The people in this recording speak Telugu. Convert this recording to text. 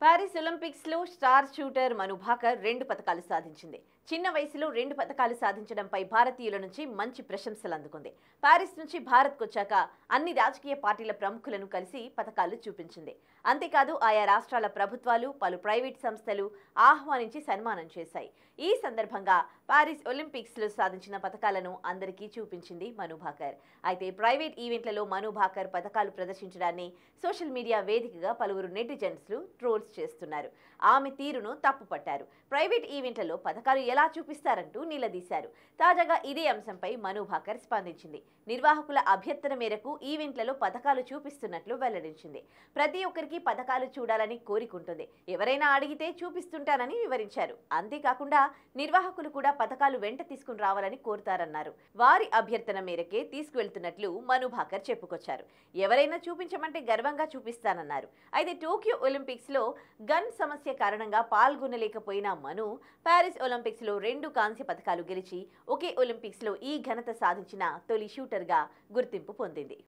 పారిస్ ఒలింపిక్స్ లో స్టార్ షూటర్ మను భాకర్ 2 పతకాలు సాధించింది. చిన్న వయసులో 2 పతకాలు సాధించడంపై భారతీయుల నుంచి మంచి ప్రశంసలు అందుకుంది. పారిస్ నుంచి భారత్కు వచ్చాక అన్ని రాజకీయ పార్టీల ప్రముఖులను కలిసి పతకాలు చూపించింది. అంతేకాదు ఆయా రాష్ట్రాల ప్రభుత్వాలు, పలు ప్రైవేట్ సంస్థలు ఆహ్వానించి సన్మానం చేశాయి. ఈ సందర్భంగా పారిస్ ఒలింపిక్స్ లో సాధించిన పతకాలను అందరికీ చూపించింది మను భాకర్. అయితే ప్రైవేట్ ఈవెంట్లలో మను భాకర్ పతకాలు ప్రదర్శించడాన్ని సోషల్ మీడియా వేదికగా పలువురు నెటిజన్స్లు ట్రోల్స్ చేస్తున్నారు. ఆమె తీరును తప్పుపట్టారు. ప్రైవేట్ ఈవెంట్లలో పతకాలు ఎలా చూపిస్తారంటూ నిలదీశారు. తాజాగా ఇదే అంశంపై మను భాకర్ స్పందించింది. నిర్వాహకుల అభ్యర్థన మేరకు ఈవెంట్లలో పతకాలు చూపిస్తున్నట్లు వెల్లడించింది. ప్రతి ఒక్కరికి పతకాలు చూడాలని కోరికుంటుంది. ఎవరైనా అడిగితే చూపిస్తుంటానని వివరించారు. అంతేకాకుండా నిర్వాహకులు కూడా పతకాలు వెంట తీసుకుని రావాలని కోరుతారన్నారు. వారి అభ్యర్థన మేరకే తీసుకువెళ్తున్నట్లు మను భాకర్ చెప్పుకొచ్చారు. ఎవరైనా చూపించమంటే గర్వంగా చూపిస్తానన్నారు. అయితే టోక్యో ఒలింపిక్స్ లో గన్ సమస్య కారణంగా పాల్గొనలేకపోయిన మను పారిస్ ఒలింపిక్స్ లో 2 కాంస్య పతకాలు గెలిచి ఒకే ఒలింపిక్స్ లో ఈ ఘనత సాధించిన తొలి షూటర్ గా గుర్తింపు పొందింది.